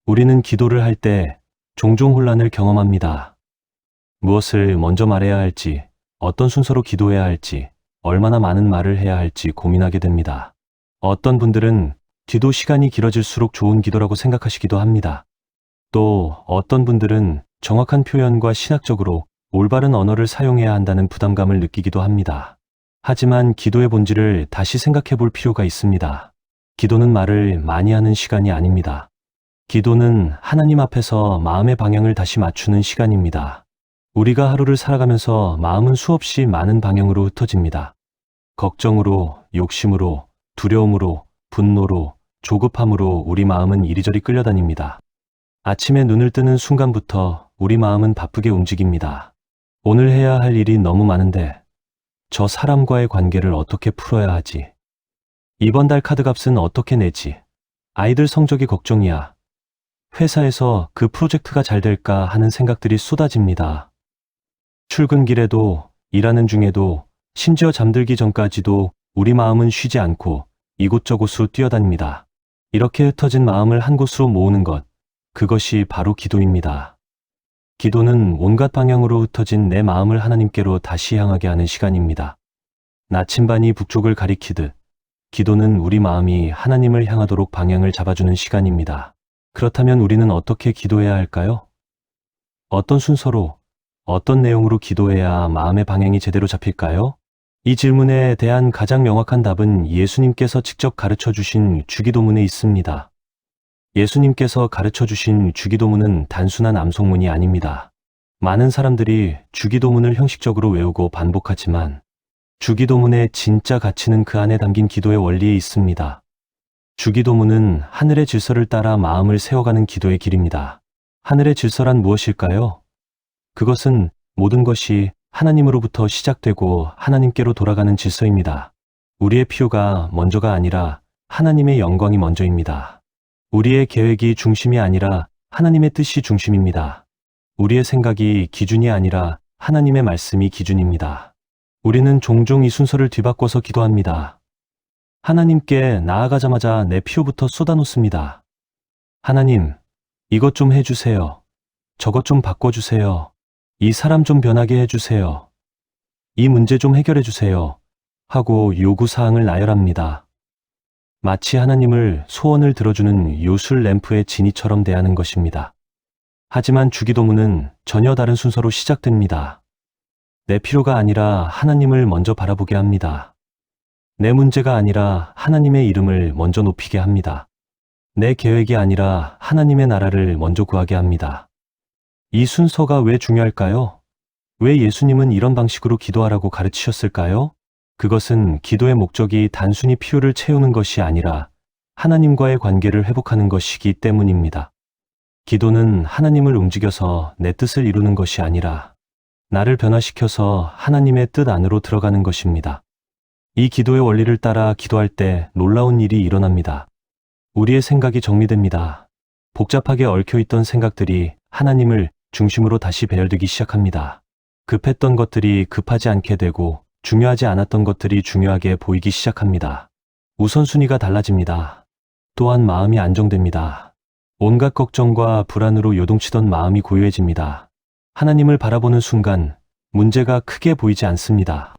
우리는 기도를 할 때 종종 혼란을 경험합니다. 무엇을 먼저 말해야 할지, 어떤 순서로 기도해야 할지, 얼마나 많은 말을 해야 할지 고민하게 됩니다. 어떤 분들은 기도 시간이 길어질수록 좋은 기도라고 생각하시기도 합니다. 또 어떤 분들은 정확한 표현과 신학적으로 올바른 언어를 사용해야 한다는 부담감을 느끼기도 합니다. 하지만 기도의 본질을 다시 생각해 볼 필요가 있습니다. 기도는 말을 많이 하는 시간이 아닙니다. 기도는 하나님 앞에서 마음의 방향을 다시 맞추는 시간입니다. 우리가 하루를 살아가면서 마음은 수없이 많은 방향으로 흩어집니다. 걱정으로, 욕심으로, 두려움으로, 분노로, 조급함으로 우리 마음은 이리저리 끌려다닙니다. 아침에 눈을 뜨는 순간부터 우리 마음은 바쁘게 움직입니다. 오늘 해야 할 일이 너무 많은데 저 사람과의 관계를 어떻게 풀어야 하지? 이번 달 카드값은 어떻게 내지? 아이들 성적이 걱정이야. 회사에서 그 프로젝트가 잘 될까 하는 생각들이 쏟아집니다. 출근길에도, 일하는 중에도, 심지어 잠들기 전까지도 우리 마음은 쉬지 않고 이곳저곳으로 뛰어다닙니다. 이렇게 흩어진 마음을 한 곳으로 모으는 것, 그것이 바로 기도입니다. 기도는 온갖 방향으로 흩어진 내 마음을 하나님께로 다시 향하게 하는 시간입니다. 나침반이 북쪽을 가리키듯 기도는 우리 마음이 하나님을 향하도록 방향을 잡아주는 시간입니다. 그렇다면 우리는 어떻게 기도해야 할까요? 어떤 순서로, 어떤 내용으로 기도해야 마음의 방향이 제대로 잡힐까요? 이 질문에 대한 가장 명확한 답은 예수님께서 직접 가르쳐 주신 주기도문에 있습니다. 예수님께서 가르쳐 주신 주기도문은 단순한 암송문이 아닙니다. 많은 사람들이 주기도문을 형식적으로 외우고 반복하지만 주기도문의 진짜 가치는 그 안에 담긴 기도의 원리에 있습니다. 주기도문은 하늘의 질서를 따라 마음을 세워가는 기도의 길입니다. 하늘의 질서란 무엇일까요? 그것은 모든 것이 하나님으로부터 시작되고 하나님께로 돌아가는 질서입니다. 우리의 필요가 먼저가 아니라 하나님의 영광이 먼저입니다. 우리의 계획이 중심이 아니라 하나님의 뜻이 중심입니다. 우리의 생각이 기준이 아니라 하나님의 말씀이 기준입니다. 우리는 종종 이 순서를 뒤바꿔서 기도합니다. 하나님께 나아가자마자 내 필요부터 쏟아놓습니다. 하나님, 이것 좀 해주세요. 저것 좀 바꿔주세요. 이 사람 좀 변하게 해주세요. 이 문제 좀 해결해주세요. 하고 요구사항을 나열합니다. 마치 하나님을 소원을 들어주는 요술 램프의 지니처럼 대하는 것입니다. 하지만 주기도문은 전혀 다른 순서로 시작됩니다. 내 필요가 아니라 하나님을 먼저 바라보게 합니다. 내 문제가 아니라 하나님의 이름을 먼저 높이게 합니다. 내 계획이 아니라 하나님의 나라를 먼저 구하게 합니다. 이 순서가 왜 중요할까요? 왜 예수님은 이런 방식으로 기도하라고 가르치셨을까요? 그것은 기도의 목적이 단순히 필요를 채우는 것이 아니라 하나님과의 관계를 회복하는 것이기 때문입니다. 기도는 하나님을 움직여서 내 뜻을 이루는 것이 아니라 나를 변화시켜서 하나님의 뜻 안으로 들어가는 것입니다. 이 기도의 원리를 따라 기도할 때 놀라운 일이 일어납니다. 우리의 생각이 정리됩니다. 복잡하게 얽혀있던 생각들이 하나님을 중심으로 다시 배열되기 시작합니다. 급했던 것들이 급하지 않게 되고 중요하지 않았던 것들이 중요하게 보이기 시작합니다. 우선순위가 달라집니다. 또한 마음이 안정됩니다. 온갖 걱정과 불안으로 요동치던 마음이 고요해집니다. 하나님을 바라보는 순간 문제가 크게 보이지 않습니다.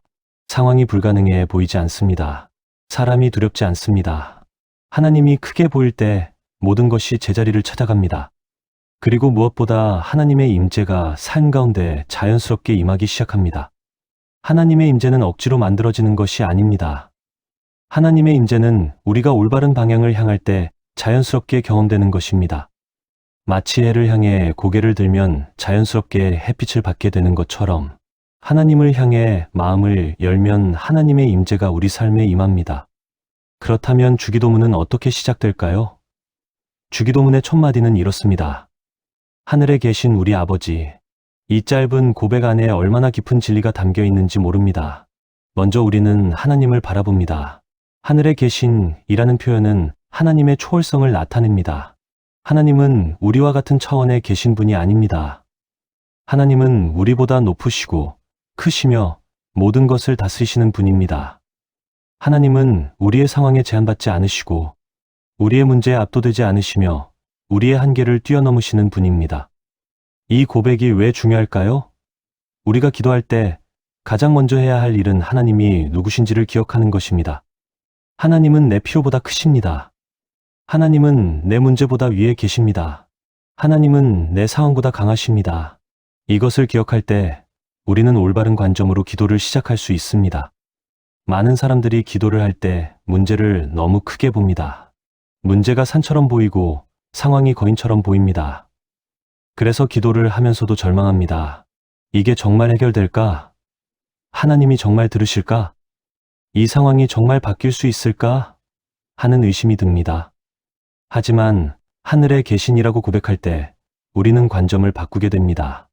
상황이 불가능해 보이지 않습니다. 사람이 두렵지 않습니다. 하나님이 크게 보일 때 모든 것이 제자리를 찾아갑니다. 그리고 무엇보다 하나님의 임재가 삶 가운데 자연스럽게 임하기 시작합니다. 하나님의 임재는 억지로 만들어지는 것이 아닙니다. 하나님의 임재는 우리가 올바른 방향을 향할 때 자연스럽게 경험되는 것입니다. 마치 해를 향해 고개를 들면 자연스럽게 햇빛을 받게 되는 것처럼 하나님을 향해 마음을 열면 하나님의 임재가 우리 삶에 임합니다. 그렇다면 주기도문은 어떻게 시작될까요? 주기도문의 첫 마디는 이렇습니다. 하늘에 계신 우리 아버지, 이 짧은 고백 안에 얼마나 깊은 진리가 담겨 있는지 모릅니다. 먼저 우리는 하나님을 바라봅니다. 하늘에 계신 이라는 표현은 하나님의 초월성을 나타냅니다. 하나님은 우리와 같은 차원에 계신 분이 아닙니다. 하나님은 우리보다 높으시고 크시며 모든 것을 다스리시는 분입니다. 하나님은 우리의 상황에 제한받지 않으시고 우리의 문제에 압도되지 않으시며 우리의 한계를 뛰어넘으시는 분입니다. 이 고백이 왜 중요할까요? 우리가 기도할 때 가장 먼저 해야 할 일은 하나님이 누구신지를 기억하는 것입니다. 하나님은 내 필요보다 크십니다. 하나님은 내 문제보다 위에 계십니다. 하나님은 내 상황보다 강하십니다. 이것을 기억할 때 우리는 올바른 관점으로 기도를 시작할 수 있습니다. 많은 사람들이 기도를 할 때 문제를 너무 크게 봅니다. 문제가 산처럼 보이고 상황이 거인처럼 보입니다. 그래서 기도를 하면서도 절망합니다. 이게 정말 해결될까? 하나님이 정말 들으실까? 이 상황이 정말 바뀔 수 있을까? 하는 의심이 듭니다. 하지만 하늘에 계신이라고 고백할 때 우리는 관점을 바꾸게 됩니다.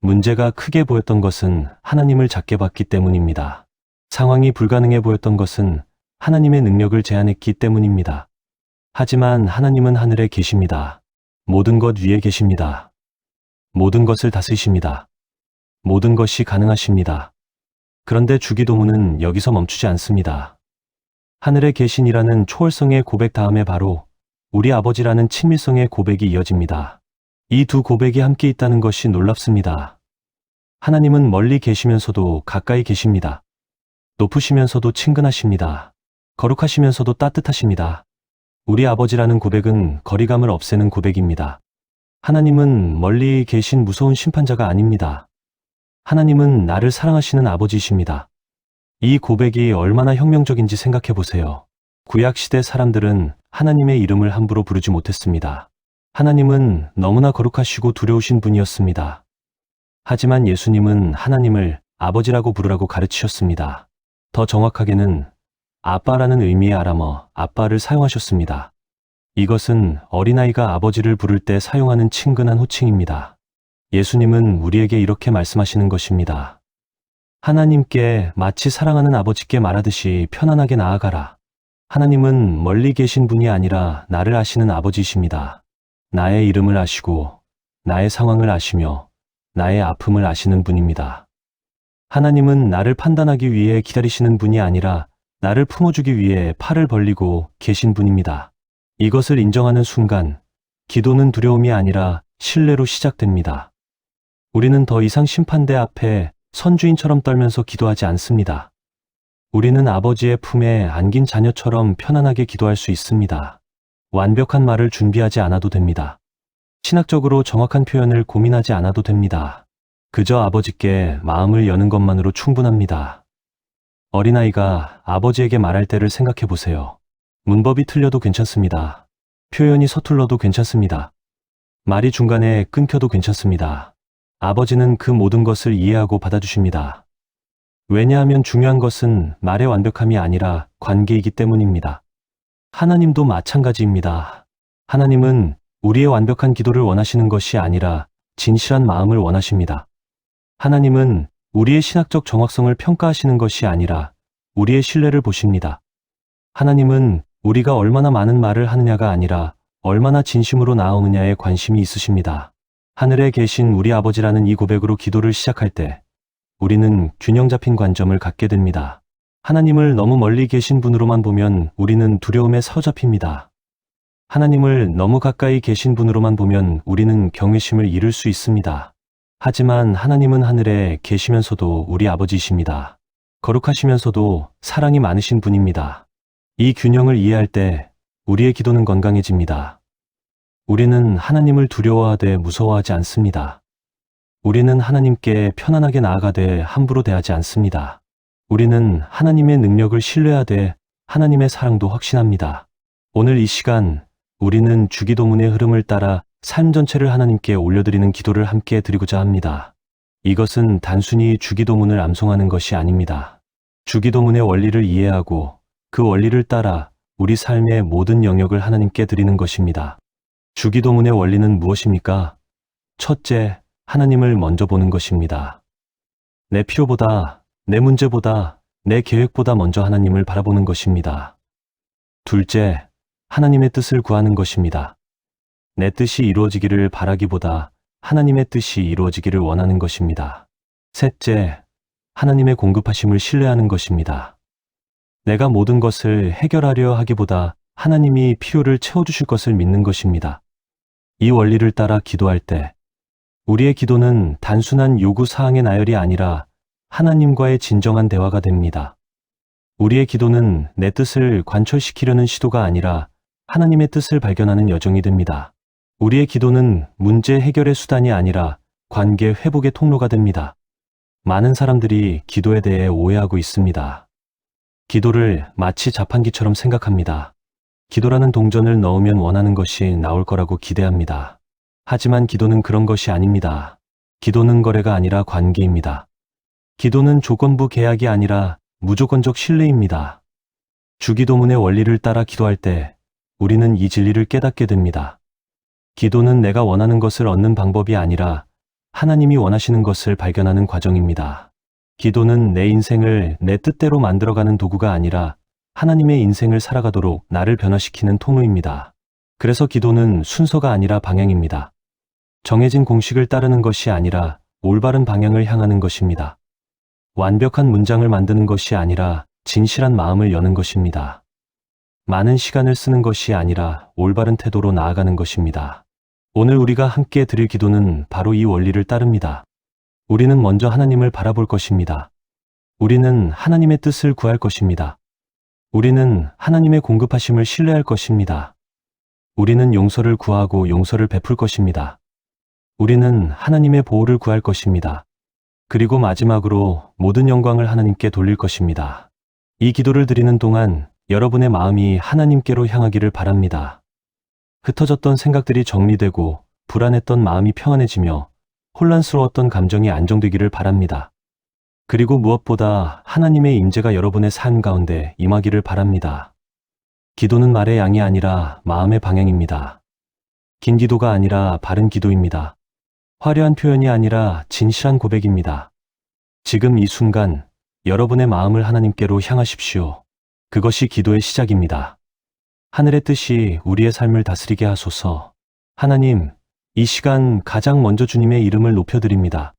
문제가 크게 보였던 것은 하나님을 작게 봤기 때문입니다. 상황이 불가능해 보였던 것은 하나님의 능력을 제한했기 때문입니다. 하지만 하나님은 하늘에 계십니다. 모든 것 위에 계십니다. 모든 것을 다스리십니다. 모든 것이 가능하십니다. 그런데 주기도문은 여기서 멈추지 않습니다. 하늘에 계신이라는 초월성의 고백 다음에 바로 우리 아버지라는 친밀성의 고백이 이어집니다. 이 두 고백이 함께 있다는 것이 놀랍습니다. 하나님은 멀리 계시면서도 가까이 계십니다. 높으시면서도 친근하십니다. 거룩하시면서도 따뜻하십니다. 우리 아버지라는 고백은 거리감을 없애는 고백입니다. 하나님은 멀리 계신 무서운 심판자가 아닙니다. 하나님은 나를 사랑하시는 아버지이십니다. 이 고백이 얼마나 혁명적인지 생각해 보세요. 구약시대 사람들은 하나님의 이름을 함부로 부르지 못했습니다. 하나님은 너무나 거룩하시고 두려우신 분이었습니다. 하지만 예수님은 하나님을 아버지라고 부르라고 가르치셨습니다. 더 정확하게는 아빠라는 의미의 아람어 아빠를 사용하셨습니다. 이것은 어린아이가 아버지를 부를 때 사용하는 친근한 호칭입니다. 예수님은 우리에게 이렇게 말씀하시는 것입니다. 하나님께 마치 사랑하는 아버지께 말하듯이 편안하게 나아가라. 하나님은 멀리 계신 분이 아니라 나를 아시는 아버지이십니다. 나의 이름을 아시고 나의 상황을 아시며 나의 아픔을 아시는 분입니다. 하나님은 나를 판단하기 위해 기다리시는 분이 아니라 나를 품어주기 위해 팔을 벌리고 계신 분입니다. 이것을 인정하는 순간 기도는 두려움이 아니라 신뢰로 시작됩니다. 우리는 더 이상 심판대 앞에 선주인처럼 떨면서 기도하지 않습니다. 우리는 아버지의 품에 안긴 자녀처럼 편안하게 기도할 수 있습니다. 완벽한 말을 준비하지 않아도 됩니다. 신학적으로 정확한 표현을 고민하지 않아도 됩니다. 그저 아버지께 마음을 여는 것만으로 충분합니다. 어린아이가 아버지에게 말할 때를 생각해 보세요. 문법이 틀려도 괜찮습니다. 표현이 서툴러도 괜찮습니다. 말이 중간에 끊겨도 괜찮습니다. 아버지는 그 모든 것을 이해하고 받아주십니다. 왜냐하면 중요한 것은 말의 완벽함이 아니라 관계이기 때문입니다. 하나님도 마찬가지입니다. 하나님은 우리의 완벽한 기도를 원하시는 것이 아니라 진실한 마음을 원하십니다. 하나님은 우리의 신학적 정확성을 평가하시는 것이 아니라 우리의 신뢰를 보십니다. 하나님은 우리가 얼마나 많은 말을 하느냐가 아니라 얼마나 진심으로 나아오느냐에 관심이 있으십니다. 하늘에 계신 우리 아버지라는 이 고백으로 기도를 시작할 때 우리는 균형 잡힌 관점을 갖게 됩니다. 하나님을 너무 멀리 계신 분으로만 보면 우리는 두려움에 사로잡힙니다. 하나님을 너무 가까이 계신 분으로만 보면 우리는 경외심을 잃을 수 있습니다. 하지만 하나님은 하늘에 계시면서도 우리 아버지이십니다. 거룩하시면서도 사랑이 많으신 분입니다. 이 균형을 이해할 때 우리의 기도는 건강해집니다. 우리는 하나님을 두려워하되 무서워하지 않습니다. 우리는 하나님께 편안하게 나아가되 함부로 대하지 않습니다. 우리는 하나님의 능력을 신뢰하되 하나님의 사랑도 확신합니다. 오늘 이 시간 우리는 주기도문의 흐름을 따라 삶 전체를 하나님께 올려드리는 기도를 함께 드리고자 합니다. 이것은 단순히 주기도문을 암송하는 것이 아닙니다. 주기도문의 원리를 이해하고 그 원리를 따라 우리 삶의 모든 영역을 하나님께 드리는 것입니다. 주기도문의 원리는 무엇입니까? 첫째, 하나님을 먼저 보는 것입니다. 내 필요보다, 내 문제보다, 내 계획보다 먼저 하나님을 바라보는 것입니다. 둘째, 하나님의 뜻을 구하는 것입니다. 내 뜻이 이루어지기를 바라기보다 하나님의 뜻이 이루어지기를 원하는 것입니다. 셋째, 하나님의 공급하심을 신뢰하는 것입니다. 내가 모든 것을 해결하려 하기보다 하나님이 필요를 채워주실 것을 믿는 것입니다. 이 원리를 따라 기도할 때 우리의 기도는 단순한 요구 사항의 나열이 아니라 하나님과의 진정한 대화가 됩니다. 우리의 기도는 내 뜻을 관철시키려는 시도가 아니라 하나님의 뜻을 발견하는 여정이 됩니다. 우리의 기도는 문제 해결의 수단이 아니라 관계 회복의 통로가 됩니다. 많은 사람들이 기도에 대해 오해하고 있습니다. 기도를 마치 자판기처럼 생각합니다. 기도라는 동전을 넣으면 원하는 것이 나올 거라고 기대합니다. 하지만 기도는 그런 것이 아닙니다. 기도는 거래가 아니라 관계입니다. 기도는 조건부 계약이 아니라 무조건적 신뢰입니다. 주기도문의 원리를 따라 기도할 때 우리는 이 진리를 깨닫게 됩니다. 기도는 내가 원하는 것을 얻는 방법이 아니라 하나님이 원하시는 것을 발견하는 과정입니다. 기도는 내 인생을 내 뜻대로 만들어가는 도구가 아니라 하나님의 인생을 살아가도록 나를 변화시키는 통로입니다. 그래서 기도는 순서가 아니라 방향입니다. 정해진 공식을 따르는 것이 아니라 올바른 방향을 향하는 것입니다. 완벽한 문장을 만드는 것이 아니라 진실한 마음을 여는 것입니다. 많은 시간을 쓰는 것이 아니라 올바른 태도로 나아가는 것입니다. 오늘 우리가 함께 드릴 기도는 바로 이 원리를 따릅니다. 우리는 먼저 하나님을 바라볼 것입니다. 우리는 하나님의 뜻을 구할 것입니다. 우리는 하나님의 공급하심을 신뢰할 것입니다. 우리는 용서를 구하고 용서를 베풀 것입니다. 우리는 하나님의 보호를 구할 것입니다. 그리고 마지막으로 모든 영광을 하나님께 돌릴 것입니다. 이 기도를 드리는 동안 여러분의 마음이 하나님께로 향하기를 바랍니다. 흩어졌던 생각들이 정리되고 불안했던 마음이 평안해지며 혼란스러웠던 감정이 안정되기를 바랍니다. 그리고 무엇보다 하나님의 임재가 여러분의 삶 가운데 임하기를 바랍니다. 기도는 말의 양이 아니라 마음의 방향입니다. 긴 기도가 아니라 바른 기도입니다. 화려한 표현이 아니라 진실한 고백입니다. 지금 이 순간 여러분의 마음을 하나님께로 향하십시오. 그것이 기도의 시작입니다. 하늘의 뜻이 우리의 삶을 다스리게 하소서. 하나님, 이 시간 가장 먼저 주님의 이름을 높여드립니다.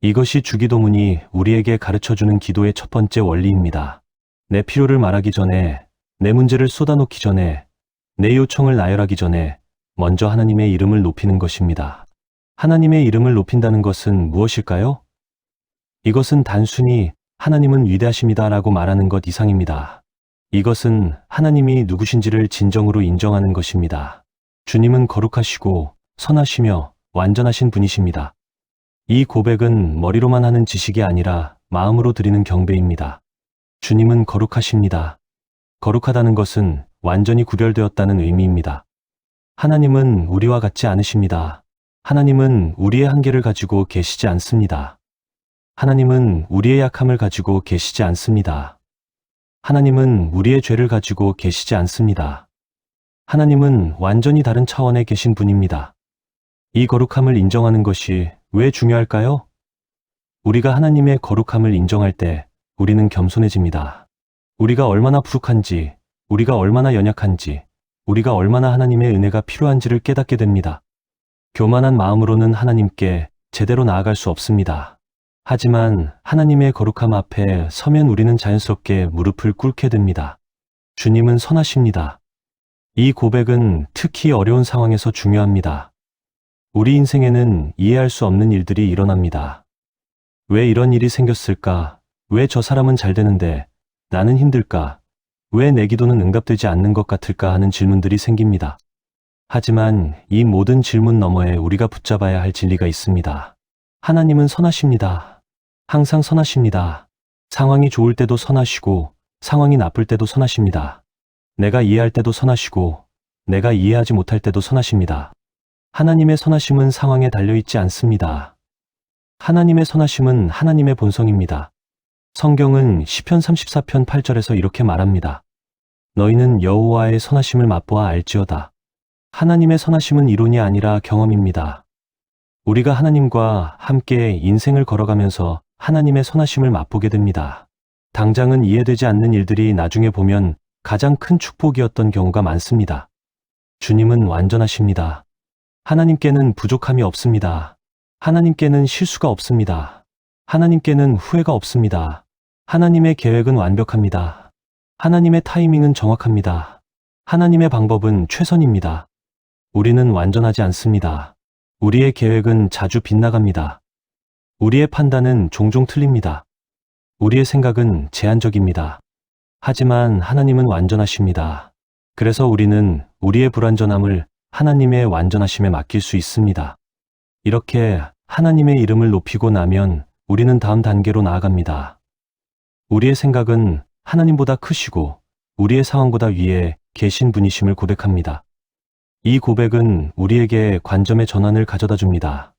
이것이 주기도문이 우리에게 가르쳐주는 기도의 첫 번째 원리입니다. 내 필요를 말하기 전에, 내 문제를 쏟아놓기 전에, 내 요청을 나열하기 전에 먼저 하나님의 이름을 높이는 것입니다. 하나님의 이름을 높인다는 것은 무엇일까요? 이것은 단순히 하나님은 위대하십니다라고 말하는 것 이상입니다. 이것은 하나님이 누구신지를 진정으로 인정하는 것입니다. 주님은 거룩하시고 선하시며 완전하신 분이십니다. 이 고백은 머리로만 하는 지식이 아니라 마음으로 드리는 경배입니다. 주님은 거룩하십니다. 거룩하다는 것은 완전히 구별되었다는 의미입니다. 하나님은 우리와 같지 않으십니다. 하나님은 우리의 한계를 가지고 계시지 않습니다. 하나님은 우리의 약함을 가지고 계시지 않습니다. 하나님은 우리의 죄를 가지고 계시지 않습니다. 하나님은 완전히 다른 차원에 계신 분입니다. 이 거룩함을 인정하는 것이 왜 중요할까요? 우리가 하나님의 거룩함을 인정할 때 우리는 겸손해집니다. 우리가 얼마나 부족한지, 우리가 얼마나 연약한지, 우리가 얼마나 하나님의 은혜가 필요한지를 깨닫게 됩니다. 교만한 마음으로는 하나님께 제대로 나아갈 수 없습니다. 하지만 하나님의 거룩함 앞에 서면 우리는 자연스럽게 무릎을 꿇게 됩니다. 주님은 선하십니다. 이 고백은 특히 어려운 상황에서 중요합니다. 우리 인생에는 이해할 수 없는 일들이 일어납니다. 왜 이런 일이 생겼을까? 왜 저 사람은 잘 되는데 나는 힘들까? 왜 내 기도는 응답되지 않는 것 같을까 하는 질문들이 생깁니다. 하지만 이 모든 질문 너머에 우리가 붙잡아야 할 진리가 있습니다. 하나님은 선하십니다. 항상 선하십니다. 상황이 좋을 때도 선하시고 상황이 나쁠 때도 선하십니다. 내가 이해할 때도 선하시고 내가 이해하지 못할 때도 선하십니다. 하나님의 선하심은 상황에 달려있지 않습니다. 하나님의 선하심은 하나님의 본성입니다. 성경은 시편 34편 8절에서 이렇게 말합니다. 너희는 여호와의 선하심을 맛보아 알지어다. 하나님의 선하심은 이론이 아니라 경험입니다. 우리가 하나님과 함께 인생을 걸어가면서 하나님의 선하심을 맛보게 됩니다. 당장은 이해되지 않는 일들이 나중에 보면 가장 큰 축복이었던 경우가 많습니다. 주님은 완전하십니다. 하나님께는 부족함이 없습니다. 하나님께는 실수가 없습니다. 하나님께는 후회가 없습니다. 하나님의 계획은 완벽합니다. 하나님의 타이밍은 정확합니다. 하나님의 방법은 최선입니다. 우리는 완전하지 않습니다. 우리의 계획은 자주 빗나갑니다. 우리의 판단은 종종 틀립니다. 우리의 생각은 제한적입니다. 하지만 하나님은 완전하십니다. 그래서 우리는 우리의 불완전함을 하나님의 완전하심에 맡길 수 있습니다. 이렇게 하나님의 이름을 높이고 나면 우리는 다음 단계로 나아갑니다. 우리의 생각은 하나님보다 크시고 우리의 상황보다 위에 계신 분이심을 고백합니다. 이 고백은 우리에게 관점의 전환을 가져다 줍니다.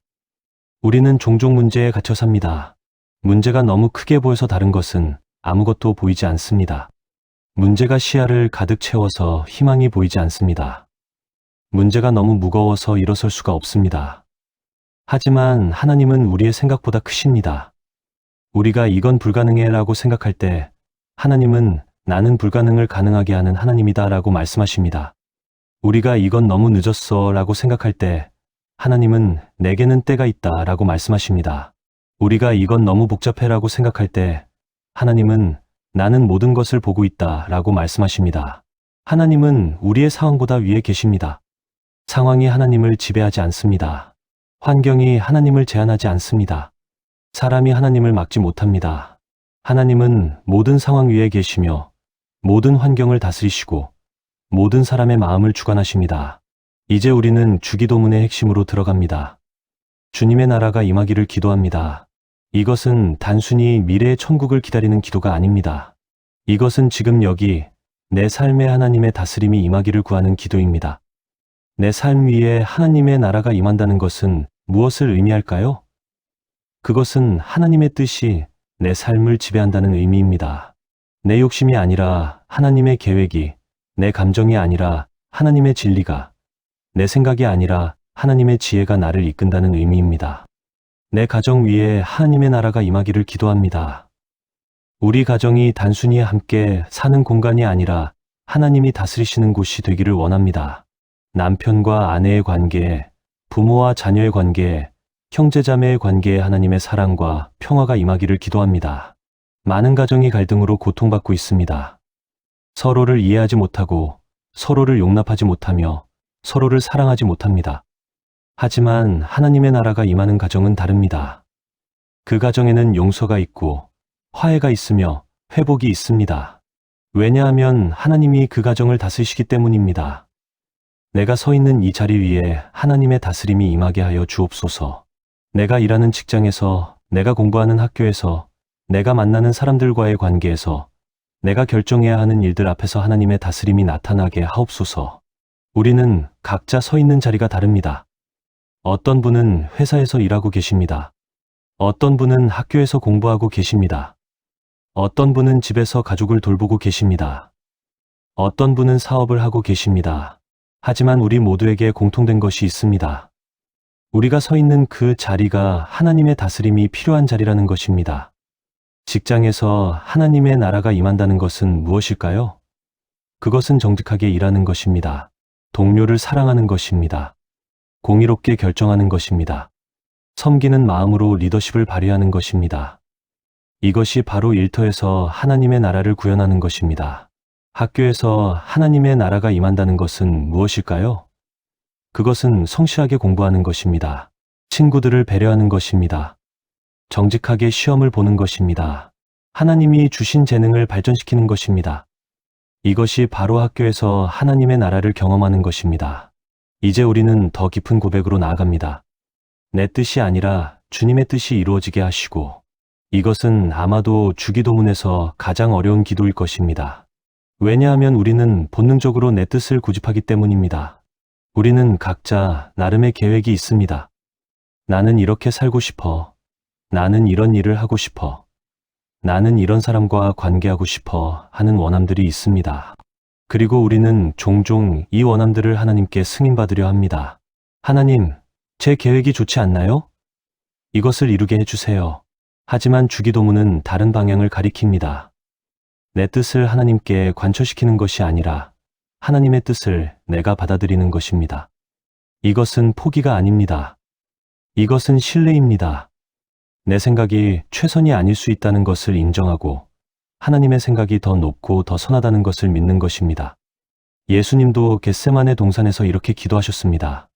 우리는 종종 문제에 갇혀 삽니다. 문제가 너무 크게 보여서 다른 것은 아무것도 보이지 않습니다. 문제가 시야를 가득 채워서 희망이 보이지 않습니다. 문제가 너무 무거워서 일어설 수가 없습니다. 하지만 하나님은 우리의 생각보다 크십니다. 우리가 이건 불가능해 라고 생각할 때 하나님은 나는 불가능을 가능하게 하는 하나님이다 라고 말씀하십니다. 우리가 이건 너무 늦었어 라고 생각할 때 하나님은 내게는 때가 있다 라고 말씀하십니다. 우리가 이건 너무 복잡해 라고 생각할 때 하나님은 나는 모든 것을 보고 있다 라고 말씀하십니다. 하나님은 우리의 상황보다 위에 계십니다. 상황이 하나님을 지배하지 않습니다. 환경이 하나님을 제한하지 않습니다. 사람이 하나님을 막지 못합니다. 하나님은 모든 상황 위에 계시며 모든 환경을 다스리시고 모든 사람의 마음을 주관하십니다. 이제 우리는 주기도문의 핵심으로 들어갑니다. 주님의 나라가 임하기를 기도합니다. 이것은 단순히 미래의 천국을 기다리는 기도가 아닙니다. 이것은 지금 여기 내 삶에 하나님의 다스림이 임하기를 구하는 기도입니다. 내 삶 위에 하나님의 나라가 임한다는 것은 무엇을 의미할까요? 그것은 하나님의 뜻이 내 삶을 지배한다는 의미입니다. 내 욕심이 아니라 하나님의 계획이, 내 감정이 아니라 하나님의 진리가, 내 생각이 아니라 하나님의 지혜가 나를 이끈다는 의미입니다. 내 가정 위에 하나님의 나라가 임하기를 기도합니다. 우리 가정이 단순히 함께 사는 공간이 아니라 하나님이 다스리시는 곳이 되기를 원합니다. 남편과 아내의 관계, 부모와 자녀의 관계, 형제자매의 관계에 하나님의 사랑과 평화가 임하기를 기도합니다. 많은 가정이 갈등으로 고통받고 있습니다. 서로를 이해하지 못하고 서로를 용납하지 못하며 서로를 사랑하지 못합니다. 하지만 하나님의 나라가 임하는 가정은 다릅니다. 그 가정에는 용서가 있고 화해가 있으며 회복이 있습니다. 왜냐하면 하나님이 그 가정을 다스리시기 때문입니다. 내가 서 있는 이 자리 위에 하나님의 다스림이 임하게 하여 주옵소서. 내가 일하는 직장에서, 내가 공부하는 학교에서, 내가 만나는 사람들과의 관계에서, 내가 결정해야 하는 일들 앞에서 하나님의 다스림이 나타나게 하옵소서. 우리는 각자 서 있는 자리가 다릅니다. 어떤 분은 회사에서 일하고 계십니다. 어떤 분은 학교에서 공부하고 계십니다. 어떤 분은 집에서 가족을 돌보고 계십니다. 어떤 분은 사업을 하고 계십니다. 하지만 우리 모두에게 공통된 것이 있습니다. 우리가 서 있는 그 자리가 하나님의 다스림이 필요한 자리라는 것입니다. 직장에서 하나님의 나라가 임한다는 것은 무엇일까요? 그것은 정직하게 일하는 것입니다. 동료를 사랑하는 것입니다. 공의롭게 결정하는 것입니다. 섬기는 마음으로 리더십을 발휘하는 것입니다. 이것이 바로 일터에서 하나님의 나라를 구현하는 것입니다. 학교에서 하나님의 나라가 임한다는 것은 무엇일까요? 그것은 성실하게 공부하는 것입니다. 친구들을 배려하는 것입니다. 정직하게 시험을 보는 것입니다. 하나님이 주신 재능을 발전시키는 것입니다. 이것이 바로 학교에서 하나님의 나라를 경험하는 것입니다. 이제 우리는 더 깊은 고백으로 나아갑니다. 내 뜻이 아니라 주님의 뜻이 이루어지게 하시고, 이것은 아마도 주기도문에서 가장 어려운 기도일 것입니다. 왜냐하면 우리는 본능적으로 내 뜻을 고집하기 때문입니다. 우리는 각자 나름의 계획이 있습니다. 나는 이렇게 살고 싶어. 나는 이런 일을 하고 싶어. 나는 이런 사람과 관계하고 싶어 하는 원함들이 있습니다. 그리고 우리는 종종 이 원함들을 하나님께 승인받으려 합니다. 하나님, 제 계획이 좋지 않나요? 이것을 이루게 해주세요. 하지만 주기도문은 다른 방향을 가리킵니다. 내 뜻을 하나님께 관철시키는 것이 아니라 하나님의 뜻을 내가 받아들이는 것입니다. 이것은 포기가 아닙니다. 이것은 신뢰입니다. 내 생각이 최선이 아닐 수 있다는 것을 인정하고 하나님의 생각이 더 높고 더 선하다는 것을 믿는 것입니다. 예수님도 겟세마네 동산에서 이렇게 기도하셨습니다.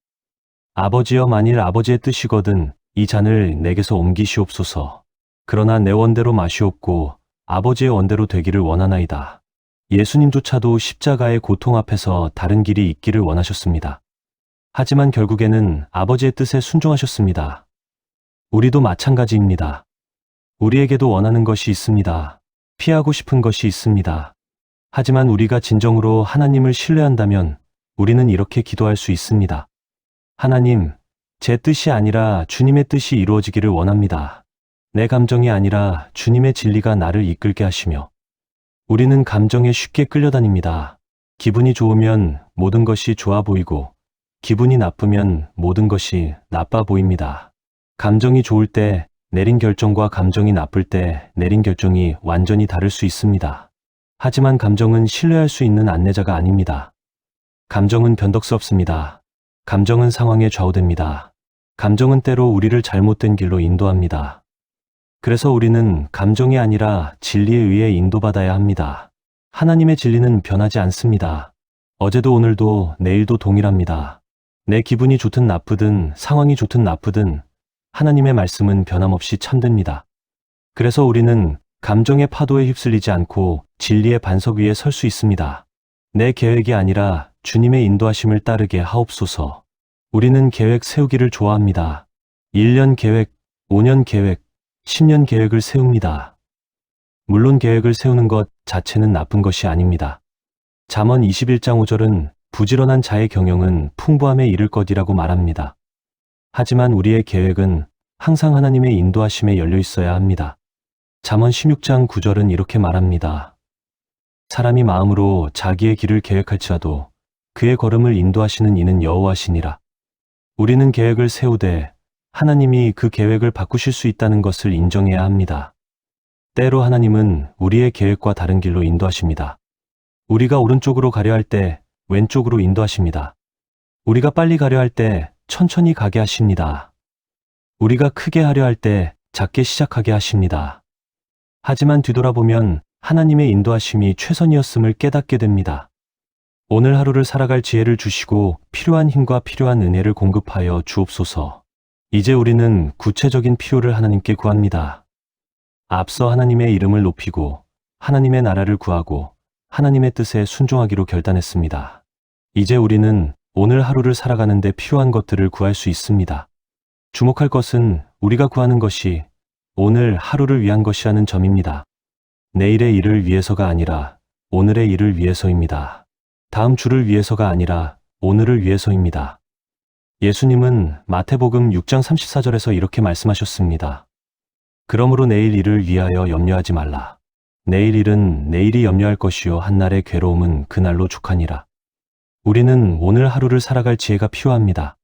아버지여, 만일 아버지의 뜻이거든 이 잔을 내게서 옮기시옵소서. 그러나 내 원대로 마시옵고 아버지의 원대로 되기를 원하나이다. 예수님조차도 십자가의 고통 앞에서 다른 길이 있기를 원하셨습니다. 하지만 결국에는 아버지의 뜻에 순종하셨습니다. 우리도 마찬가지입니다. 우리에게도 원하는 것이 있습니다. 피하고 싶은 것이 있습니다. 하지만 우리가 진정으로 하나님을 신뢰한다면 우리는 이렇게 기도할 수 있습니다. 하나님, 제 뜻이 아니라 주님의 뜻이 이루어지기를 원합니다. 내 감정이 아니라 주님의 진리가 나를 이끌게 하시며, 우리는 감정에 쉽게 끌려다닙니다. 기분이 좋으면 모든 것이 좋아 보이고 기분이 나쁘면 모든 것이 나빠 보입니다. 감정이 좋을 때 내린 결정과 감정이 나쁠 때 내린 결정이 완전히 다를 수 있습니다. 하지만 감정은 신뢰할 수 있는 안내자가 아닙니다. 감정은 변덕스럽습니다. 감정은 상황에 좌우됩니다. 감정은 때로 우리를 잘못된 길로 인도합니다. 그래서 우리는 감정이 아니라 진리에 의해 인도받아야 합니다. 하나님의 진리는 변하지 않습니다. 어제도 오늘도 내일도 동일합니다. 내 기분이 좋든 나쁘든 상황이 좋든 나쁘든 하나님의 말씀은 변함없이 참됩니다. 그래서 우리는 감정의 파도에 휩쓸리지 않고 진리의 반석 위에 설 수 있습니다. 내 계획이 아니라 주님의 인도하심을 따르게 하옵소서. 우리는 계획 세우기를 좋아합니다. 1년 계획, 5년 계획, 10년 계획을 세웁니다. 물론 계획을 세우는 것 자체는 나쁜 것이 아닙니다. 잠언 21장 5절은 부지런한 자의 경영은 풍부함에 이를 것이라고 말합니다. 하지만 우리의 계획은 항상 하나님의 인도하심에 열려 있어야 합니다. 잠언 16장 9절은 이렇게 말합니다. 사람이 마음으로 자기의 길을 계획할지라도 그의 걸음을 인도하시는 이는 여호와시니라. 우리는 계획을 세우되 하나님이 그 계획을 바꾸실 수 있다는 것을 인정해야 합니다. 때로 하나님은 우리의 계획과 다른 길로 인도하십니다. 우리가 오른쪽으로 가려 할 때 왼쪽으로 인도하십니다. 우리가 빨리 가려 할 때 천천히 가게 하십니다. 우리가 크게 하려 할 때 작게 시작하게 하십니다. 하지만 뒤돌아보면 하나님의 인도하심이 최선이었음을 깨닫게 됩니다. 오늘 하루를 살아갈 지혜를 주시고 필요한 힘과 필요한 은혜를 공급하여 주옵소서. 이제 우리는 구체적인 필요를 하나님께 구합니다. 앞서 하나님의 이름을 높이고 하나님의 나라를 구하고 하나님의 뜻에 순종하기로 결단했습니다. 이제 우리는 오늘 하루를 살아가는데 필요한 것들을 구할 수 있습니다. 주목할 것은 우리가 구하는 것이 오늘 하루를 위한 것이라는 점입니다. 내일의 일을 위해서가 아니라 오늘의 일을 위해서입니다. 다음 주를 위해서가 아니라 오늘을 위해서입니다. 예수님은 마태복음 6장 34절에서 이렇게 말씀하셨습니다. 그러므로 내일 일을 위하여 염려하지 말라. 내일 일은 내일이 염려할 것이요 한날의 괴로움은 그날로 족하니라. 우리는 오늘 하루를 살아갈 지혜가 필요합니다.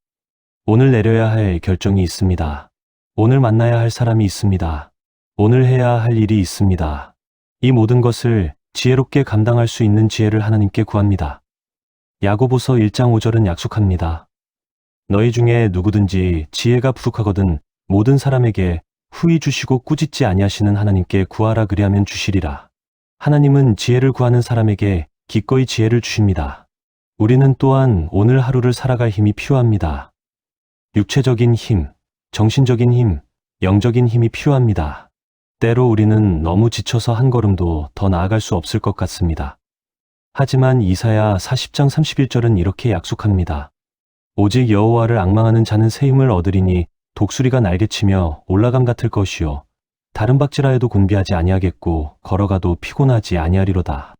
오늘 내려야 할 결정이 있습니다. 오늘 만나야 할 사람이 있습니다. 오늘 해야 할 일이 있습니다. 이 모든 것을 지혜롭게 감당할 수 있는 지혜를 하나님께 구합니다. 야고보서 1장 5절은 약속합니다. 너희 중에 누구든지 지혜가 부족하거든 모든 사람에게 후히 주시고 꾸짖지 아니하시는 하나님께 구하라 그리하면 주시리라. 하나님은 지혜를 구하는 사람에게 기꺼이 지혜를 주십니다. 우리는 또한 오늘 하루를 살아갈 힘이 필요합니다. 육체적인 힘, 정신적인 힘, 영적인 힘이 필요합니다. 때로 우리는 너무 지쳐서 한 걸음도 더 나아갈 수 없을 것 같습니다. 하지만 이사야 40장 31절은 이렇게 약속합니다. 오직 여호와를 앙망하는 자는 새 힘을 얻으리니 독수리가 날개치며 올라감 같을 것이요 다른 박질하여도 곤비하지 아니하겠고 걸어가도 피곤하지 아니하리로다.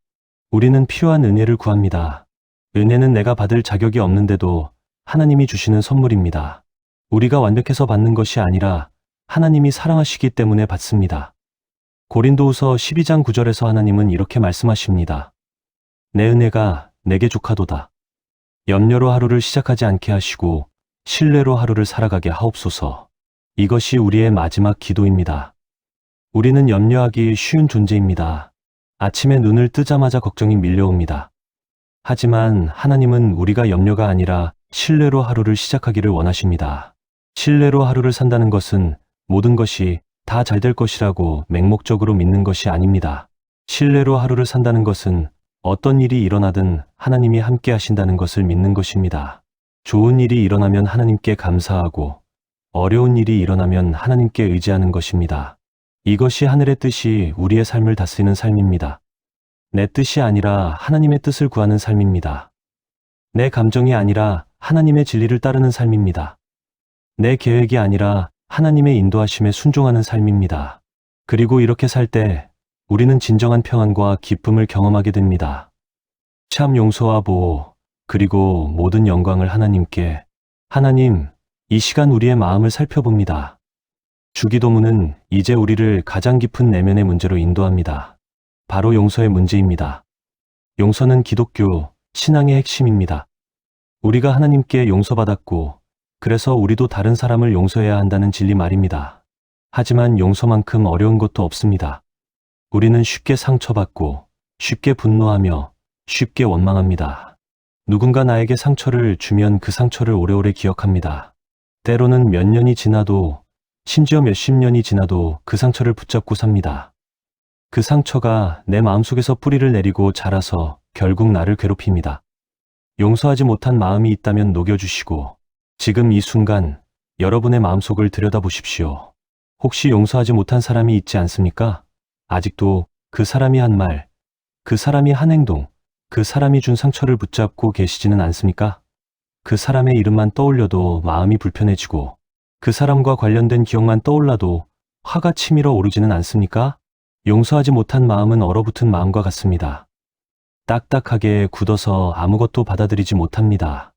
우리는 필요한 은혜를 구합니다. 은혜는 내가 받을 자격이 없는데도 하나님이 주시는 선물입니다. 우리가 완벽해서 받는 것이 아니라 하나님이 사랑하시기 때문에 받습니다. 고린도후서 12장 9절에서 하나님은 이렇게 말씀하십니다. 내 은혜가 내게 족하도다. 염려로 하루를 시작하지 않게 하시고 신뢰로 하루를 살아가게 하옵소서. 이것이 우리의 마지막 기도입니다. 우리는 염려하기 쉬운 존재입니다. 아침에 눈을 뜨자마자 걱정이 밀려옵니다. 하지만 하나님은 우리가 염려가 아니라 신뢰로 하루를 시작하기를 원하십니다. 신뢰로 하루를 산다는 것은 모든 것이 다 잘 될 것이라고 맹목적으로 믿는 것이 아닙니다. 신뢰로 하루를 산다는 것은 어떤 일이 일어나든 하나님이 함께 하신다는 것을 믿는 것입니다. 좋은 일이 일어나면 하나님께 감사하고 어려운 일이 일어나면 하나님께 의지하는 것입니다. 이것이 하늘의 뜻이 우리의 삶을 다스리는 삶입니다. 내 뜻이 아니라 하나님의 뜻을 구하는 삶입니다. 내 감정이 아니라 하나님의 진리를 따르는 삶입니다. 내 계획이 아니라 하나님의 인도하심에 순종하는 삶입니다. 그리고 이렇게 살 때 우리는 진정한 평안과 기쁨을 경험하게 됩니다. 참 용서와 보호, 그리고 모든 영광을 하나님께. 하나님, 이 시간 우리의 마음을 살펴봅니다. 주기도문은 이제 우리를 가장 깊은 내면의 문제로 인도합니다. 바로 용서의 문제입니다. 용서는 기독교 신앙의 핵심입니다. 우리가 하나님께 용서받았고, 그래서 우리도 다른 사람을 용서해야 한다는 진리 말입니다. 하지만 용서만큼 어려운 것도 없습니다. 우리는 쉽게 상처받고, 쉽게 분노하며, 쉽게 원망합니다. 누군가 나에게 상처를 주면 그 상처를 오래오래 기억합니다. 때로는 몇 년이 지나도, 심지어 몇십 년이 지나도 그 상처를 붙잡고 삽니다. 그 상처가 내 마음속에서 뿌리를 내리고 자라서 결국 나를 괴롭힙니다. 용서하지 못한 마음이 있다면 녹여주시고, 지금 이 순간 여러분의 마음속을 들여다보십시오. 혹시 용서하지 못한 사람이 있지 않습니까? 아직도 그 사람이 한 말, 그 사람이 한 행동, 그 사람이 준 상처를 붙잡고 계시지는 않습니까? 그 사람의 이름만 떠올려도 마음이 불편해지고, 그 사람과 관련된 기억만 떠올라도 화가 치밀어 오르지는 않습니까? 용서하지 못한 마음은 얼어붙은 마음과 같습니다. 딱딱하게 굳어서 아무것도 받아들이지 못합니다.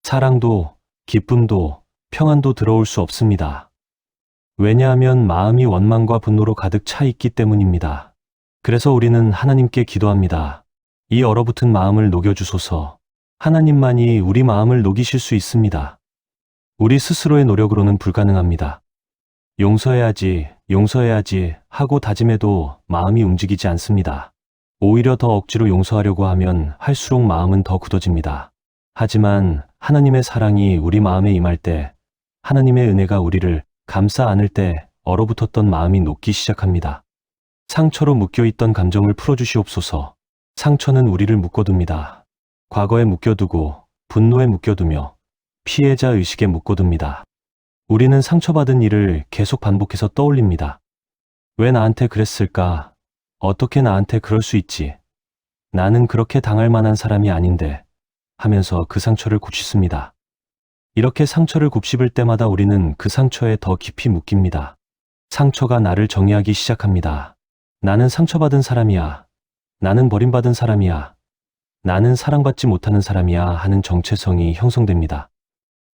사랑도, 기쁨도, 평안도 들어올 수 없습니다. 왜냐하면 마음이 원망과 분노로 가득 차 있기 때문입니다. 그래서 우리는 하나님께 기도합니다. 이 얼어붙은 마음을 녹여주소서. 하나님만이 우리 마음을 녹이실 수 있습니다. 우리 스스로의 노력으로는 불가능합니다. 용서해야지, 용서해야지 하고 다짐해도 마음이 움직이지 않습니다. 오히려 더 억지로 용서하려고 하면 할수록 마음은 더 굳어집니다. 하지만 하나님의 사랑이 우리 마음에 임할 때, 하나님의 은혜가 우리를 감싸 안을 때 얼어붙었던 마음이 녹기 시작합니다. 상처로 묶여있던 감정을 풀어주시옵소서. 상처는 우리를 묶어둡니다. 과거에 묶여두고, 분노에 묶여두며, 피해자 의식에 묶어둡니다. 우리는 상처받은 일을 계속 반복해서 떠올립니다. 왜 나한테 그랬을까? 어떻게 나한테 그럴 수 있지? 나는 그렇게 당할 만한 사람이 아닌데 하면서 그 상처를 곱씹습니다. 이렇게 상처를 곱씹을 때마다 우리는 그 상처에 더 깊이 묶입니다. 상처가 나를 정의하기 시작합니다. 나는 상처받은 사람이야. 나는 버림받은 사람이야. 나는 사랑받지 못하는 사람이야 하는 정체성이 형성됩니다.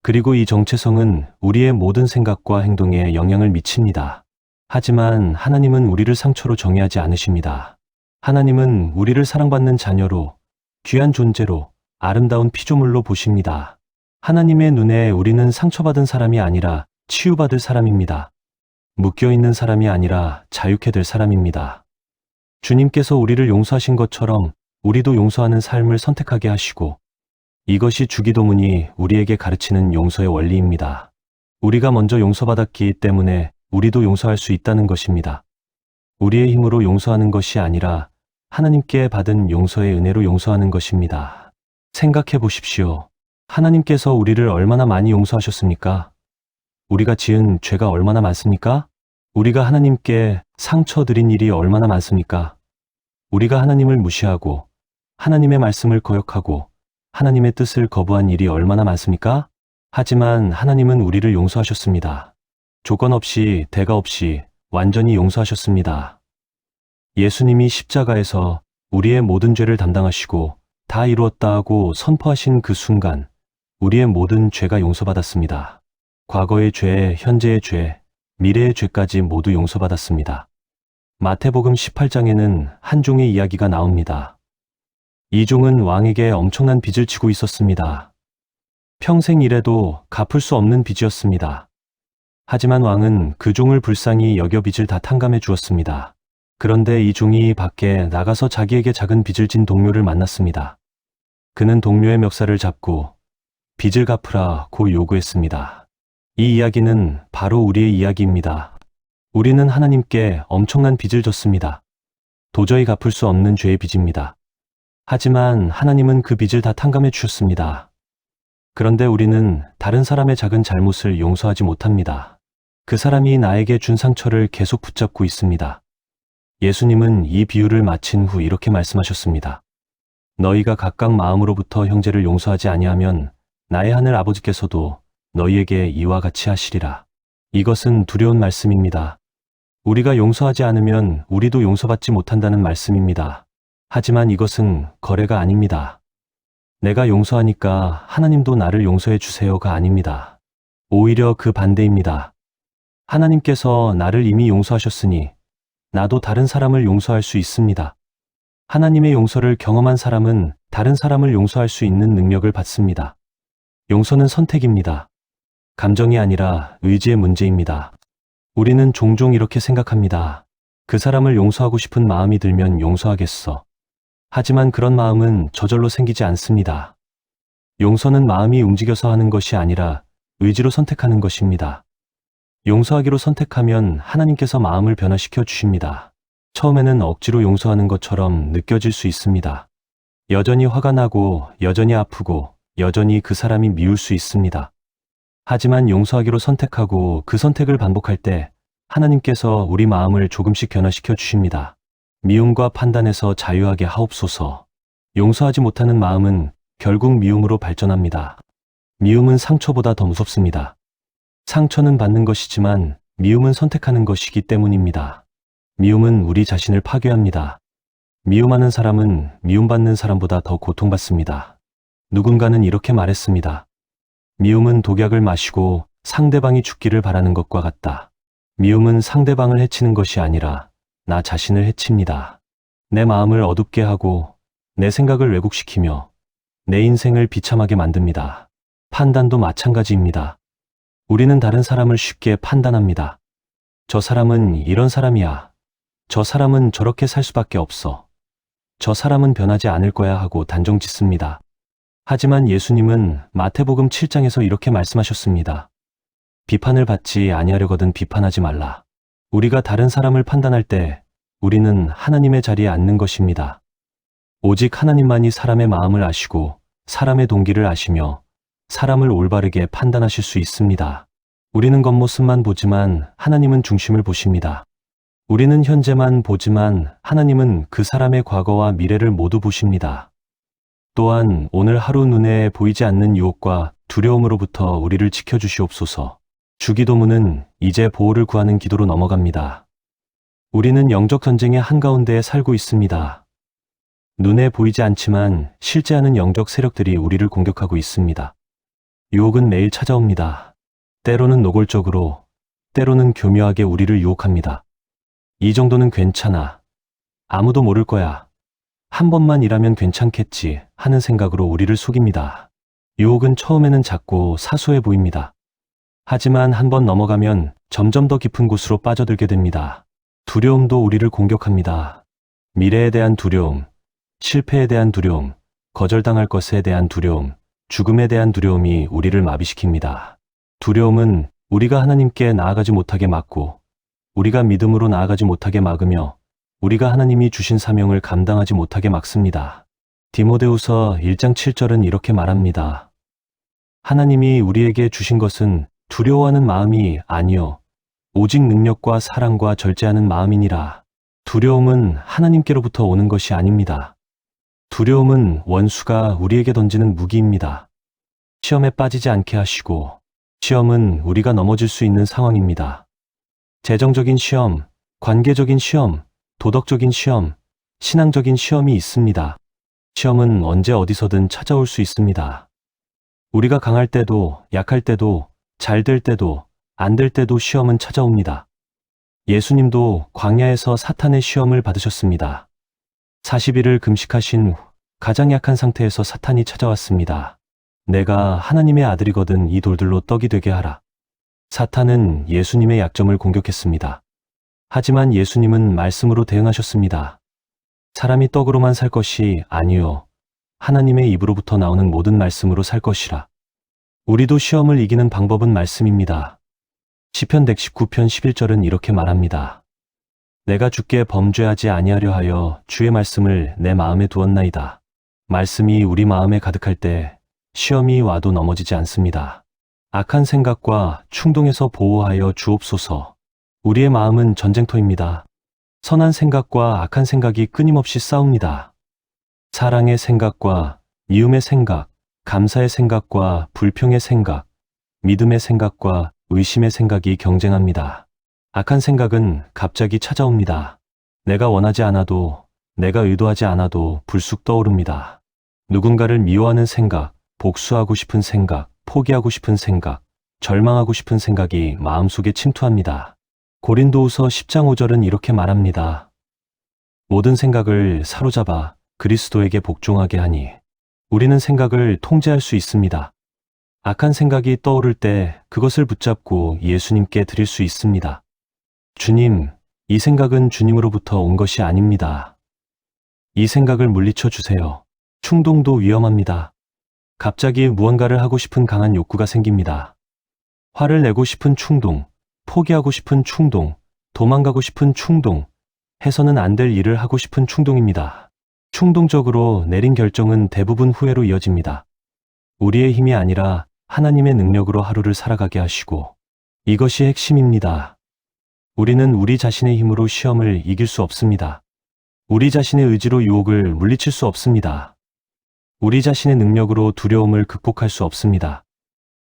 그리고 이 정체성은 우리의 모든 생각과 행동에 영향을 미칩니다. 하지만 하나님은 우리를 상처로 정의하지 않으십니다. 하나님은 우리를 사랑받는 자녀로, 귀한 존재로, 아름다운 피조물로 보십니다. 하나님의 눈에 우리는 상처받은 사람이 아니라 치유받을 사람입니다. 묶여있는 사람이 아니라 자유케 될 사람입니다. 주님께서 우리를 용서하신 것처럼 우리도 용서하는 삶을 선택하게 하시고, 이것이 주기도문이 우리에게 가르치는 용서의 원리입니다. 우리가 먼저 용서받았기 때문에 우리도 용서할 수 있다는 것입니다. 우리의 힘으로 용서하는 것이 아니라 하나님께 받은 용서의 은혜로 용서하는 것입니다. 생각해 보십시오. 하나님께서 우리를 얼마나 많이 용서하셨습니까? 우리가 지은 죄가 얼마나 많습니까? 우리가 하나님께 상처 드린 일이 얼마나 많습니까? 우리가 하나님을 무시하고 하나님의 말씀을 거역하고 하나님의 뜻을 거부한 일이 얼마나 많습니까? 하지만 하나님은 우리를 용서하셨습니다. 조건 없이, 대가 없이 완전히 용서하셨습니다. 예수님이 십자가에서 우리의 모든 죄를 담당하시고 다 이루었다 하고 선포하신 그 순간 우리의 모든 죄가 용서받았습니다. 과거의 죄, 현재의 죄, 미래의 죄까지 모두 용서받았습니다. 마태복음 18장에는 한 종의 이야기가 나옵니다. 이 종은 왕에게 엄청난 빚을 지고 있었습니다. 평생 일해도 갚을 수 없는 빚이었습니다. 하지만 왕은 그 종을 불쌍히 여겨 빚을 다 탕감해 주었습니다. 그런데 이 종이 밖에 나가서 자기에게 작은 빚을 진 동료를 만났습니다. 그는 동료의 멱살을 잡고 빚을 갚으라고 요구했습니다. 이 이야기는 바로 우리의 이야기입니다. 우리는 하나님께 엄청난 빚을 졌습니다. 도저히 갚을 수 없는 죄의 빚입니다. 하지만 하나님은 그 빚을 다 탕감해 주셨습니다. 그런데 우리는 다른 사람의 작은 잘못을 용서하지 못합니다. 그 사람이 나에게 준 상처를 계속 붙잡고 있습니다. 예수님은 이 비유를 마친 후 이렇게 말씀하셨습니다. 너희가 각각 마음으로부터 형제를 용서하지 아니하면 나의 하늘 아버지께서도 너희에게 이와 같이 하시리라. 이것은 두려운 말씀입니다. 우리가 용서하지 않으면 우리도 용서받지 못한다는 말씀입니다. 하지만 이것은 거래가 아닙니다. 내가 용서하니까 하나님도 나를 용서해 주세요가 아닙니다. 오히려 그 반대입니다. 하나님께서 나를 이미 용서하셨으니 나도 다른 사람을 용서할 수 있습니다. 하나님의 용서를 경험한 사람은 다른 사람을 용서할 수 있는 능력을 받습니다. 용서는 선택입니다. 감정이 아니라 의지의 문제입니다. 우리는 종종 이렇게 생각합니다. 그 사람을 용서하고 싶은 마음이 들면 용서하겠어. 하지만 그런 마음은 저절로 생기지 않습니다. 용서는 마음이 움직여서 하는 것이 아니라 의지로 선택하는 것입니다. 용서하기로 선택하면 하나님께서 마음을 변화시켜 주십니다. 처음에는 억지로 용서하는 것처럼 느껴질 수 있습니다. 여전히 화가 나고 여전히 아프고 여전히 그 사람이 미울 수 있습니다. 하지만 용서하기로 선택하고 그 선택을 반복할 때 하나님께서 우리 마음을 조금씩 변화시켜 주십니다. 미움과 판단에서 자유하게 하옵소서. 용서하지 못하는 마음은 결국 미움으로 발전합니다. 미움은 상처보다 더 무섭습니다. 상처는 받는 것이지만 미움은 선택하는 것이기 때문입니다. 미움은 우리 자신을 파괴합니다. 미움하는 사람은 미움받는 사람보다 더 고통받습니다. 누군가는 이렇게 말했습니다. 미움은 독약을 마시고 상대방이 죽기를 바라는 것과 같다. 미움은 상대방을 해치는 것이 아니라 나 자신을 해칩니다. 내 마음을 어둡게 하고 내 생각을 왜곡시키며 내 인생을 비참하게 만듭니다. 판단도 마찬가지입니다. 우리는 다른 사람을 쉽게 판단합니다. 저 사람은 이런 사람이야. 저 사람은 저렇게 살 수밖에 없어. 저 사람은 변하지 않을 거야 하고 단정 짓습니다. 하지만 예수님은 마태복음 7장에서 이렇게 말씀하셨습니다. 비판을 받지 아니하려거든 비판하지 말라. 우리가 다른 사람을 판단할 때 우리는 하나님의 자리에 앉는 것입니다. 오직 하나님만이 사람의 마음을 아시고 사람의 동기를 아시며 사람을 올바르게 판단하실 수 있습니다. 우리는 겉모습만 보지만 하나님은 중심을 보십니다. 우리는 현재만 보지만 하나님은 그 사람의 과거와 미래를 모두 보십니다. 또한 오늘 하루 눈에 보이지 않는 유혹과 두려움으로부터 우리를 지켜주시옵소서. 주기도문은 이제 보호를 구하는 기도로 넘어갑니다. 우리는 영적 전쟁의 한가운데에 살고 있습니다. 눈에 보이지 않지만 실제하는 영적 세력들이 우리를 공격하고 있습니다. 유혹은 매일 찾아옵니다. 때로는 노골적으로, 때로는 교묘하게 우리를 유혹합니다. 이 정도는 괜찮아. 아무도 모를 거야. 한 번만 일하면 괜찮겠지 하는 생각으로 우리를 속입니다. 유혹은 처음에는 작고 사소해 보입니다. 하지만 한 번 넘어가면 점점 더 깊은 곳으로 빠져들게 됩니다. 두려움도 우리를 공격합니다. 미래에 대한 두려움, 실패에 대한 두려움, 거절당할 것에 대한 두려움, 죽음에 대한 두려움이 우리를 마비시킵니다. 두려움은 우리가 하나님께 나아가지 못하게 막고 우리가 믿음으로 나아가지 못하게 막으며 우리가 하나님이 주신 사명을 감당하지 못하게 막습니다. 디모데후서 1장 7절은 이렇게 말합니다. 하나님이 우리에게 주신 것은 두려워하는 마음이 아니요 오직 능력과 사랑과 절제하는 마음이니라. 두려움은 하나님께로부터 오는 것이 아닙니다. 두려움은 원수가 우리에게 던지는 무기입니다. 시험에 빠지지 않게 하시고 시험은 우리가 넘어질 수 있는 상황입니다. 재정적인 시험, 관계적인 시험, 도덕적인 시험, 신앙적인 시험이 있습니다. 시험은 언제 어디서든 찾아올 수 있습니다. 우리가 강할 때도 약할 때도 잘 될 때도 안 될 때도 시험은 찾아옵니다. 예수님도 광야에서 사탄의 시험을 받으셨습니다. 40일을 금식하신 후 가장 약한 상태에서 사탄이 찾아왔습니다. 내가 하나님의 아들이거든 이 돌들로 떡이 되게 하라. 사탄은 예수님의 약점을 공격했습니다. 하지만 예수님은 말씀으로 대응하셨습니다. 사람이 떡으로만 살 것이 아니요 하나님의 입으로부터 나오는 모든 말씀으로 살 것이라. 우리도 시험을 이기는 방법은 말씀입니다. 시편 119편 11절은 이렇게 말합니다. 내가 주께 범죄하지 아니하려 하여 주의 말씀을 내 마음에 두었나이다. 말씀이 우리 마음에 가득할 때 시험이 와도 넘어지지 않습니다. 악한 생각과 충동에서 보호하여 주옵소서. 우리의 마음은 전쟁터입니다. 선한 생각과 악한 생각이 끊임없이 싸웁니다. 사랑의 생각과 미움의 생각, 감사의 생각과 불평의 생각, 믿음의 생각과 의심의 생각이 경쟁합니다. 악한 생각은 갑자기 찾아옵니다. 내가 원하지 않아도, 내가 의도하지 않아도 불쑥 떠오릅니다. 누군가를 미워하는 생각, 복수하고 싶은 생각, 포기하고 싶은 생각, 절망하고 싶은 생각이 마음속에 침투합니다. 고린도후서 10장 5절은 이렇게 말합니다. 모든 생각을 사로잡아 그리스도에게 복종하게 하니 우리는 생각을 통제할 수 있습니다. 악한 생각이 떠오를 때 그것을 붙잡고 예수님께 드릴 수 있습니다. 주님, 이 생각은 주님으로부터 온 것이 아닙니다. 이 생각을 물리쳐 주세요. 충동도 위험합니다. 갑자기 무언가를 하고 싶은 강한 욕구가 생깁니다. 화를 내고 싶은 충동, 포기하고 싶은 충동, 도망가고 싶은 충동, 해서는 안 될 일을 하고 싶은 충동입니다. 충동적으로 내린 결정은 대부분 후회로 이어집니다. 우리의 힘이 아니라 하나님의 능력으로 하루를 살아가게 하시고, 이것이 핵심입니다. 우리는 우리 자신의 힘으로 시험을 이길 수 없습니다. 우리 자신의 의지로 유혹을 물리칠 수 없습니다. 우리 자신의 능력으로 두려움을 극복할 수 없습니다.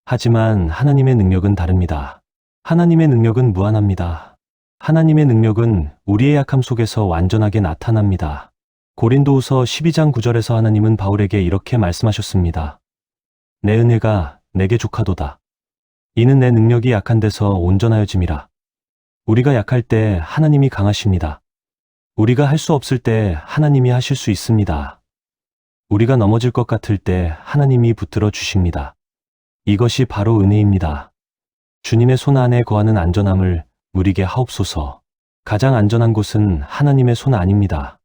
하지만 하나님의 능력은 다릅니다. 하나님의 능력은 무한합니다. 하나님의 능력은 우리의 약함 속에서 완전하게 나타납니다. 고린도후서 12장 9절에서 하나님은 바울에게 이렇게 말씀하셨습니다. 내 은혜가 내게 족하도다. 이는 내 능력이 약한 데서 온전하여짐이라. 우리가 약할 때 하나님이 강하십니다. 우리가 할 수 없을 때 하나님이 하실 수 있습니다. 우리가 넘어질 것 같을 때 하나님이 붙들어 주십니다. 이것이 바로 은혜입니다. 주님의 손 안에 거하는 안전함을 누리게 하옵소서. 가장 안전한 곳은 하나님의 손 안입니다.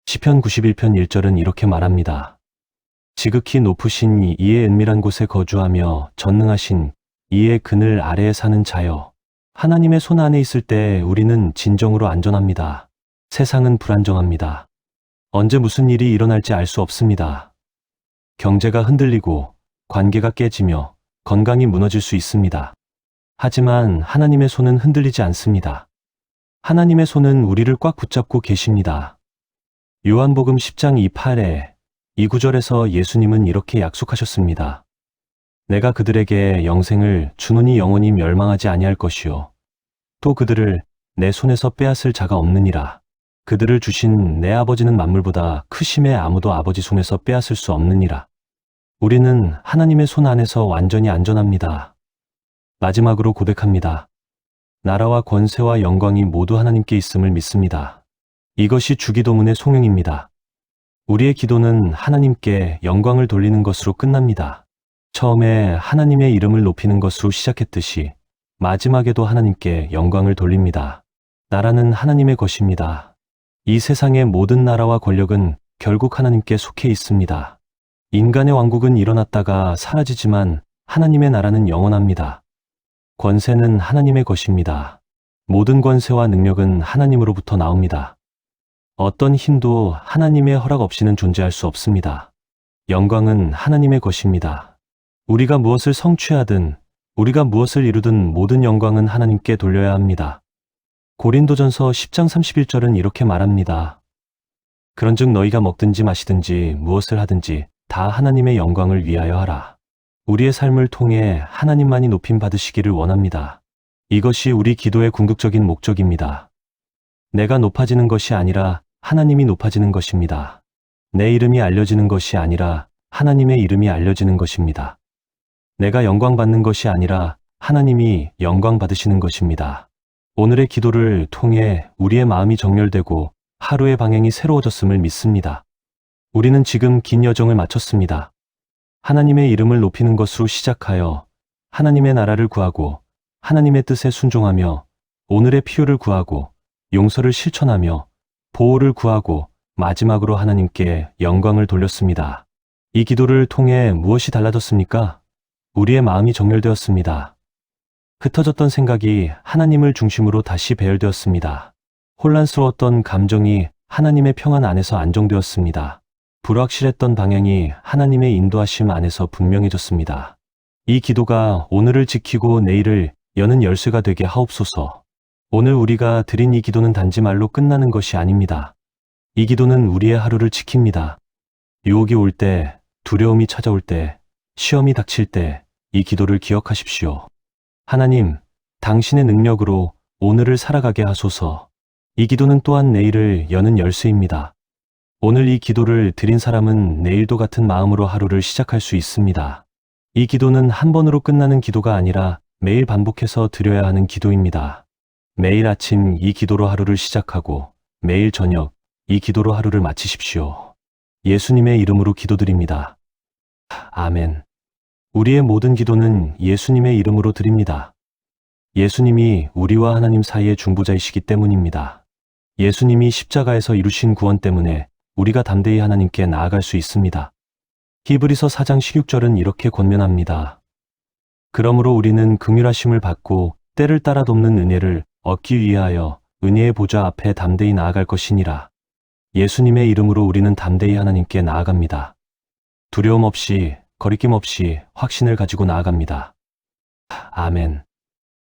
시편 91편 1절은 이렇게 말합니다. 지극히 높으신 이의 은밀한 곳에 거주하며 전능하신 이의 그늘 아래에 사는 자여. 하나님의 손 안에 있을 때 우리는 진정으로 안전합니다. 세상은 불안정합니다. 언제 무슨 일이 일어날지 알 수 없습니다. 경제가 흔들리고 관계가 깨지며 건강이 무너질 수 있습니다. 하지만 하나님의 손은 흔들리지 않습니다. 하나님의 손은 우리를 꽉 붙잡고 계십니다. 요한복음 10장 28에 이 구절에서 예수님은 이렇게 약속하셨습니다. 내가 그들에게 영생을 주노니 영원히 멸망하지 아니할 것이요 또 그들을 내 손에서 빼앗을 자가 없느니라. 그들을 주신 내 아버지는 만물보다 크심에 아무도 아버지 손에서 빼앗을 수 없느니라. 우리는 하나님의 손 안에서 완전히 안전합니다. 마지막으로 고백합니다. 나라와 권세와 영광이 모두 하나님께 있음을 믿습니다. 이것이 주기도문의 송영입니다. 우리의 기도는 하나님께 영광을 돌리는 것으로 끝납니다. 처음에 하나님의 이름을 높이는 것으로 시작했듯이 마지막에도 하나님께 영광을 돌립니다. 나라는 하나님의 것입니다. 이 세상의 모든 나라와 권력은 결국 하나님께 속해 있습니다. 인간의 왕국은 일어났다가 사라지지만 하나님의 나라는 영원합니다. 권세는 하나님의 것입니다. 모든 권세와 능력은 하나님으로부터 나옵니다. 어떤 힘도 하나님의 허락 없이는 존재할 수 없습니다. 영광은 하나님의 것입니다. 우리가 무엇을 성취하든 우리가 무엇을 이루든 모든 영광은 하나님께 돌려야 합니다. 고린도전서 10장 31절은 이렇게 말합니다. 그런즉 너희가 먹든지 마시든지 무엇을 하든지 다 하나님의 영광을 위하여 하라. 우리의 삶을 통해 하나님만이 높임 받으시기를 원합니다. 이것이 우리 기도의 궁극적인 목적입니다. 내가 높아지는 것이 아니라 하나님이 높아지는 것입니다. 내 이름이 알려지는 것이 아니라 하나님의 이름이 알려지는 것입니다. 내가 영광받는 것이 아니라 하나님이 영광 받으시는 것입니다. 오늘의 기도를 통해 우리의 마음이 정렬되고 하루의 방향이 새로워졌음을 믿습니다. 우리는 지금 긴 여정을 마쳤습니다. 하나님의 이름을 높이는 것으로 시작하여 하나님의 나라를 구하고 하나님의 뜻에 순종하며 오늘의 필요를 구하고 용서를 실천하며 보호를 구하고 마지막으로 하나님께 영광을 돌렸습니다. 이 기도를 통해 무엇이 달라졌습니까? 우리의 마음이 정렬되었습니다. 흩어졌던 생각이 하나님을 중심으로 다시 배열되었습니다. 혼란스러웠던 감정이 하나님의 평안 안에서 안정되었습니다. 불확실했던 방향이 하나님의 인도하심 안에서 분명해졌습니다. 이 기도가 오늘을 지키고 내일을 여는 열쇠가 되게 하옵소서. 오늘 우리가 드린 이 기도는 단지 말로 끝나는 것이 아닙니다. 이 기도는 우리의 하루를 지킵니다. 유혹이 올 때, 두려움이 찾아올 때, 시험이 닥칠 때 이 기도를 기억하십시오. 하나님, 당신의 능력으로 오늘을 살아가게 하소서. 이 기도는 또한 내일을 여는 열쇠입니다. 오늘 이 기도를 드린 사람은 내일도 같은 마음으로 하루를 시작할 수 있습니다. 이 기도는 한 번으로 끝나는 기도가 아니라 매일 반복해서 드려야 하는 기도입니다. 매일 아침 이 기도로 하루를 시작하고 매일 저녁 이 기도로 하루를 마치십시오. 예수님의 이름으로 기도드립니다. 아멘. 우리의 모든 기도는 예수님의 이름으로 드립니다. 예수님이 우리와 하나님 사이의 중보자이시기 때문입니다. 예수님이 십자가에서 이루신 구원 때문에 우리가 담대히 하나님께 나아갈 수 있습니다. 히브리서 4장 16절은 이렇게 권면합니다. 그러므로 우리는 긍휼하심을 받고 때를 따라 돕는 은혜를 얻기 위하여 은혜의 보좌 앞에 담대히 나아갈 것이니라. 예수님의 이름으로 우리는 담대히 하나님께 나아갑니다. 두려움 없이, 거리낌 없이 확신을 가지고 나아갑니다. 아멘.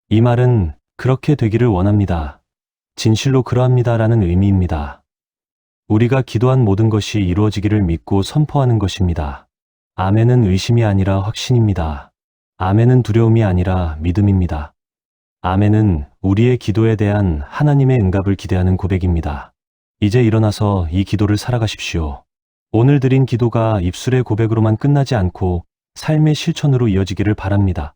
이 말은 그렇게 되기를 원합니다. 진실로 그러합니다라는 의미입니다. 우리가 기도한 모든 것이 이루어지기를 믿고 선포하는 것입니다. 아멘은 의심이 아니라 확신입니다. 아멘은 두려움이 아니라 믿음입니다. 아멘은 우리의 기도에 대한 하나님의 응답을 기대하는 고백입니다. 이제 일어나서 이 기도를 살아가십시오. 오늘 드린 기도가 입술의 고백으로만 끝나지 않고 삶의 실천으로 이어지기를 바랍니다.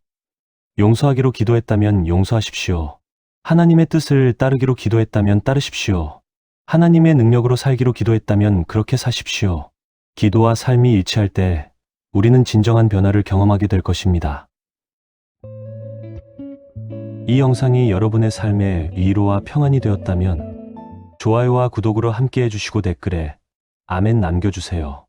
용서하기로 기도했다면 용서하십시오. 하나님의 뜻을 따르기로 기도했다면 따르십시오. 하나님의 능력으로 살기로 기도했다면 그렇게 사십시오. 기도와 삶이 일치할 때 우리는 진정한 변화를 경험하게 될 것입니다. 이 영상이 여러분의 삶에 위로와 평안이 되었다면 좋아요와 구독으로 함께 해주시고 댓글에 아멘 남겨주세요.